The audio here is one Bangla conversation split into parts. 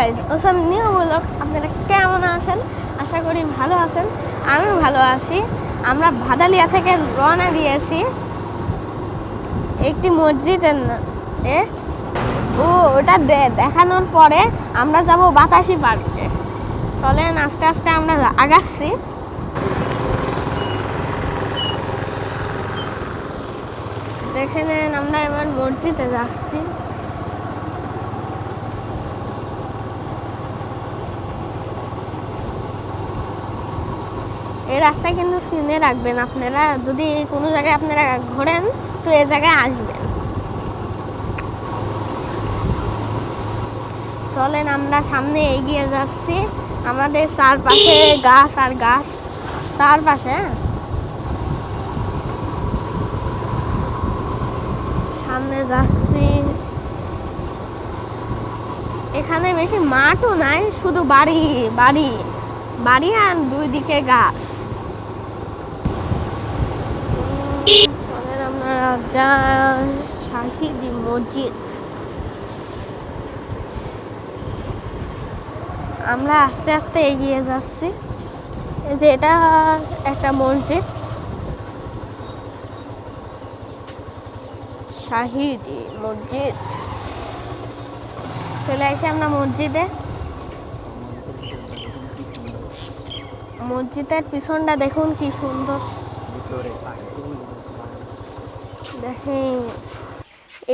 গাইজ, ওসব নিউ ব্লগ। আপনারা কেমন আছেন? আশা করি ভালো আছেন। আমিও ভালো আছি। আমরা ভাদালিয়া থেকে রওনা দিয়েছি একটি মসজিদের ওটা দেখানোর পরে আমরা যাব বাতাসি পার্কে। চলেন আস্তে আস্তে আমরা আগাচ্ছি। দেখে নেন, আমরা এবার মসজিদে যাচ্ছি। এই রাস্তায় কিন্তু চিনে রাখবেন আপনারা, যদি কোনো জায়গায় আপনারা ঘোরেন তো এই জায়গায় আসবেন। চলেন আমরা সামনে এগিয়ে যাচ্ছি। আমাদের চারপাশে গাছ আর গাছ, চারপাশে। সামনে যাচ্ছি। এখানে বেশি মাঠও নাই, শুধু বাড়ি বাড়ি বাড়ি আর দুই দিকে গাছ। চলেন আমরা যাই শাহিদি মসজিদ। আমরা আস্তে আস্তে এগিয়ে যাচ্ছি। এই যে এটা একটা মসজিদ, শাহিদি মসজিদ। চলে আসি আমরা মসজিদে। মসজিদের পিছনটা দেখুন কি সুন্দর। দেখেন,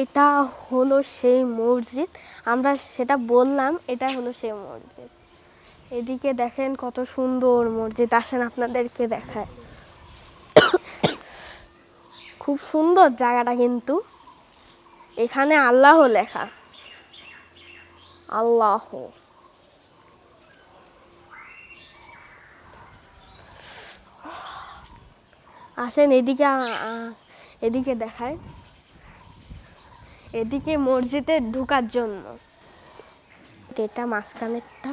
এটা হলো সেই মসজিদ। আমরা সেটা বললাম, এটা হলো সেই মসজিদ। এদিকে দেখেন কত সুন্দর মসজিদ। আসেন আপনাদেরকে দেখায়। খুব সুন্দর জায়গাটা, কিন্তু এখানে আল্লাহ লেখা, আল্লাহ। আসেন এদিকে, এদিকে দেখায়। এদিকে মসজিদে ঢোকার জন্য এটা মাঝখানেরটা।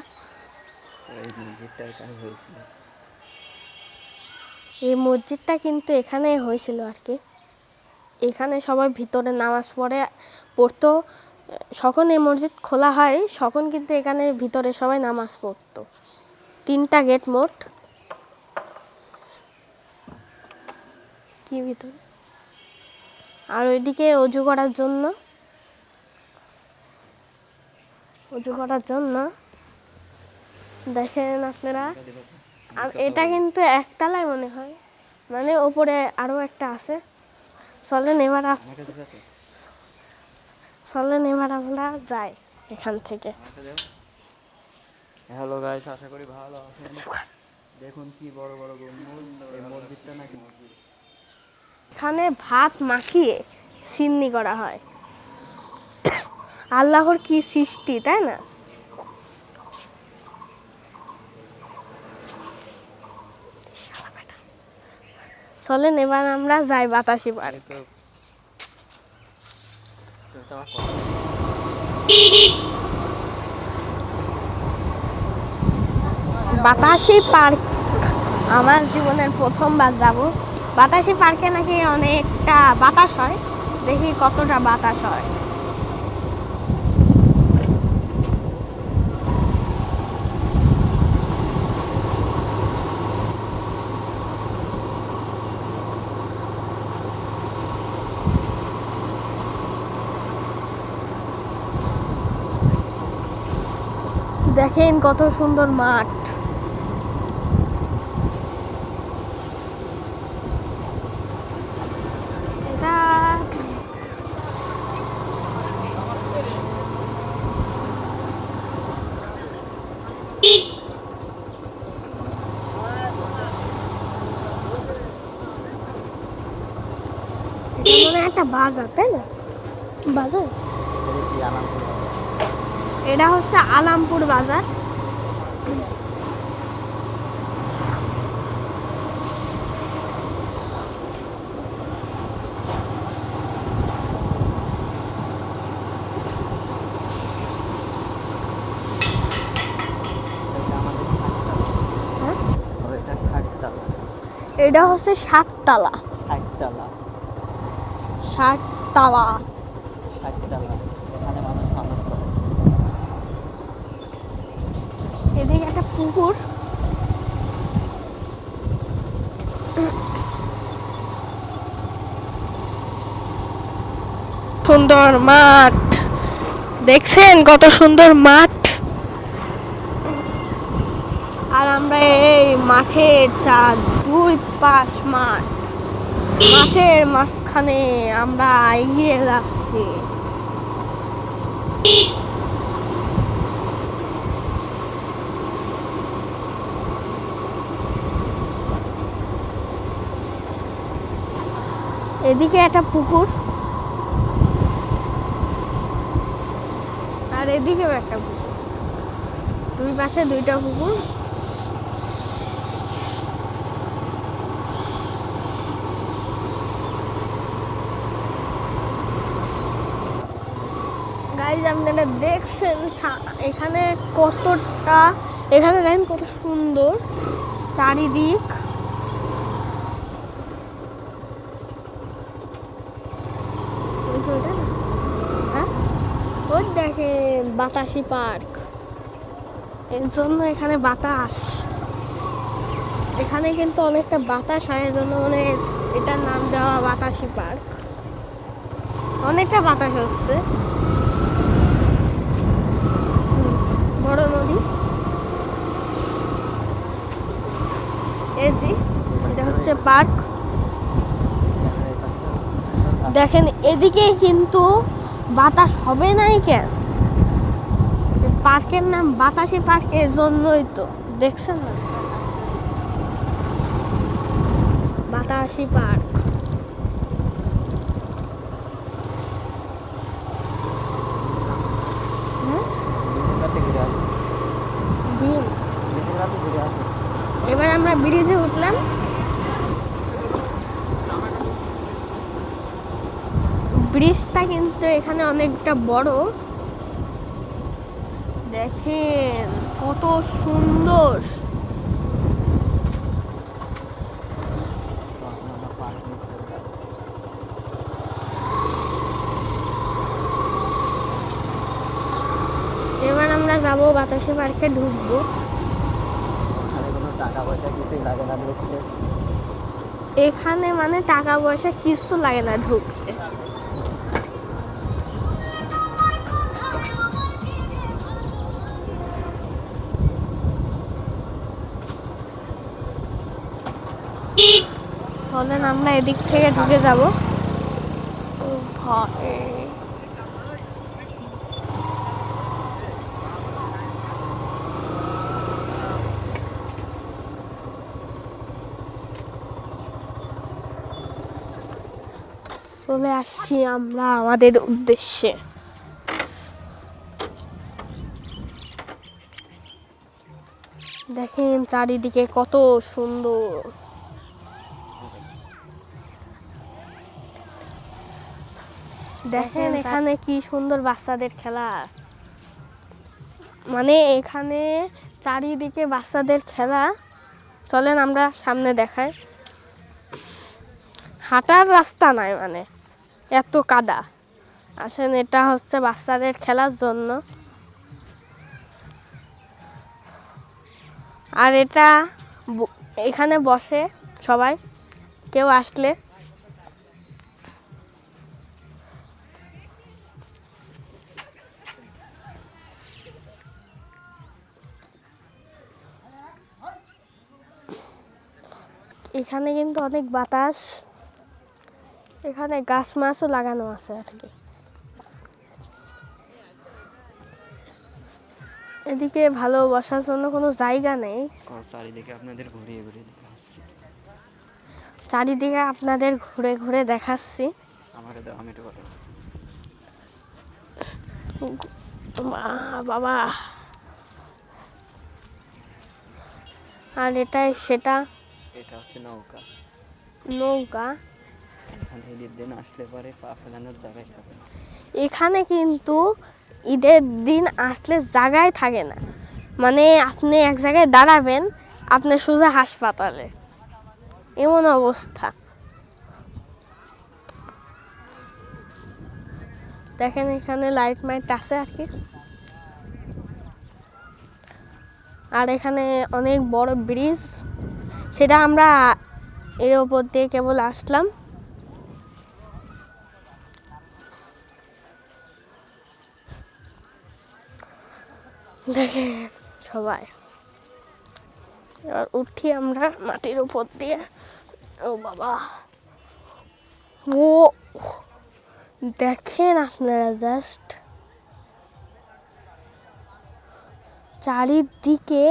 এই মসজিদটা কিন্তু এখানে হয়েছিল আর কি। এখানে সবাই ভিতরে নামাজ পড়তো। যখন এই মসজিদ খোলা হয় তখন কিন্তু এখানে ভিতরে সবাই নামাজ পড়তো। 3টা গেট মোট। কি ভিতরে আর ওইদিকে অজু করার জন্য দেখেন আপনারা। এটা কিন্তু একতলায় মনে হয়, মানে ওপরে আরো একটা আছে। চলেন এবার আমরা যাই এখান থেকে। হ্যালো গাইস, আশা করি ভালো আছেন। দেখুন কি বড় বড় গম্বুজ। এই মসজিদটা নাকি এখানে ভাত মাখিয়ে সিন্নি করা হয়। আল্লাহর কি সৃষ্টি, তাই না? চলেন এবার আমরা যাই বাতাসি পার্ক। বাতাসি পার্ক আমার জীবনের প্রথমবার যাব। বাতাসি পার্কে নাকি অনেকটা বাতাস হয়, দেখি কতটা বাতাস হয়। দেখেন কত সুন্দর মাঠ। এটা মনে একটা বাজার, তাই না? বাজার, এটা হচ্ছে আলামপুর বাজার। এটা হচ্ছে 7 তালা। 7 তালা। এখানে মানুষ নামাজ পড়ে। এদিকে একটা পুকুর, সুন্দর মাঠ, দেখছেন কত সুন্দর মাঠ। আর আমরা এই মাঠের দুই পাশ মাঠ, মাঠের মাঝখানে আমরা এগিয়ে যাচ্ছি। এদিকে একটা পুকুর আর এদিকেও একটা পুকুর, দুই পাশে দুইটা পুকুর। গাইজ আপনারা দেখছেন এখানে কতটা, এখানে দেখেন কত সুন্দর চারিদিক। হ্যাঁ, ওই দেখেন বাতাসি পার্ক, এর জন্য এখানে বাতাস, এখানে কিন্তু অনেকটা বাতাস হয়, এর জন্য মানে এটার নাম দেওয়া বাতাসি পার্ক। অনেকটা বাতাস হচ্ছে, বড় নদী। এসি, এটা হচ্ছে পার্ক। দেখেন এদিকে কিন্তু বাতাস হবে নাই কেন, পার্কের নাম বাতাসি পার্ক, এর জন্যই তো দেখছেন না, বাতাসি পার্ক। এবার আমরা ব্রিজে উঠলাম। ব্রিজটা কিন্তু এখানে অনেকটা বড়, দেখেন কত সুন্দর। এবার আমরা যাব বাতাসি পার্কে, ঢুকবো। এখানে মানে টাকা পয়সা কিছু লাগে না ঢুকতে। চলেন আমরা এদিক থেকে ঢুকে যাব। চলে আসছি আমরা আমাদের উদ্দেশ্যে। দেখেন চারিদিকে কত সুন্দর, দেখেন এখানে কি সুন্দর বাচ্চাদের খেলা, মানে এখানে চারিদিকে বাচ্চাদের খেলা। চলেন আমরা সামনে দেখাই। হাঁটার রাস্তা নাই, মানে এত কাদা। আসেন, এটা হচ্ছে বাচ্চাদের খেলার জন্য। আর এটা এখানে বসে সবাই, কেউ আসলে। এখানে কিন্তু অনেক বাতাস, এখানে গাছ মাছও লাগানো আছে আর কি। এদিকে ভালো বসার জন্য কোনো জায়গা নেই। চারিদিকে আপনাদের ঘুরিয়ে ঘুরিয়ে দেখাচ্ছি, চারিদিকে আপনাদের ঘুরে ঘুরে দেখাচ্ছি। আমাকে দাও, আমি একটু কথা বাবা। আর এটাই সেটা, এটা হচ্ছে নৌকা। নৌকা। এখানে ঈদের দিন আসলে পরে পা ফেলানোর জায়গায় থাকে না। এখানে কিন্তু ঈদের দিন আসলে জায়গায় থাকে না, মানে আপনি এক জায়গায় দাঁড়াবেন, আপনি সোজা হাসপাতালে, এমন অবস্থা। দেখেন এখানে লাইট মাইট আছে আর কি। আর এখানে অনেক বড় ব্রিজ, সেটা আমরা এর ওপর দিয়ে কেবল আসলাম। দেখেন সবাই, এবার উঠি আমরা মাটির উপর দিয়ে। ও বাবা, ও দেখেন আপনারা জাস্ট চারিদিকে,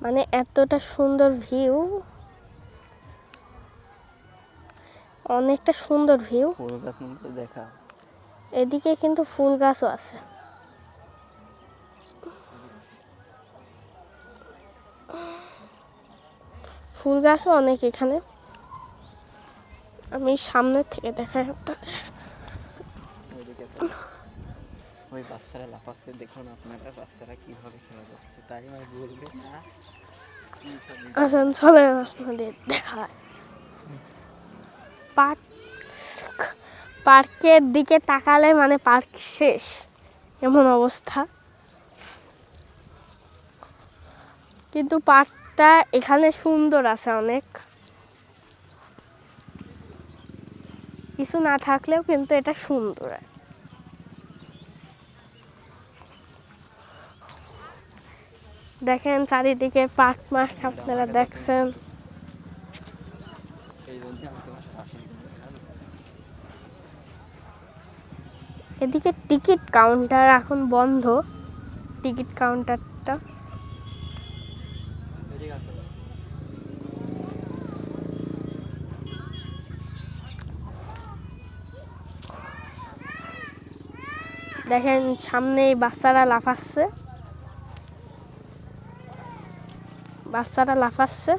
মানে এতটা সুন্দর ভিউ, অনেকটা সুন্দর ভিউ। ফুল গাছ কিন্তু দেখা, এদিকে কিন্তু ফুল গাছও আছে। ফুল গাছও অনেক এখানে, আমি সামনের থেকে দেখাই আপনাদের। ওইদিকে ওই বাচ্চারা লাফাচ্ছে, দেখুন আপনারা বাচ্চারা কিভাবে খেলা যাচ্ছে, তাই আমি বলবে না। আসেন চলে আপনাদের দেখায়। পার্কের দিকে তাকালে মানে পার্ক শেষ, এমন অবস্থা। কিন্তু পার্কটা এখানে সুন্দর আছে অনেক, কিছু না থাকলেও কিন্তু এটা সুন্দর। দেখেন চারিদিকে পার্ক মার্ক আপনারা দেখছেন। এই জন্য আমি তোমার সাথে আসি। এদিকে টিকিট কাউন্টার এখন বন্ধ, টিকিট কাউন্টারটা। এদিকে আসো। দেখেন সামনে বাচ্চারা লাফাচ্ছে, বাচ্চারা লাফাচ্ছে।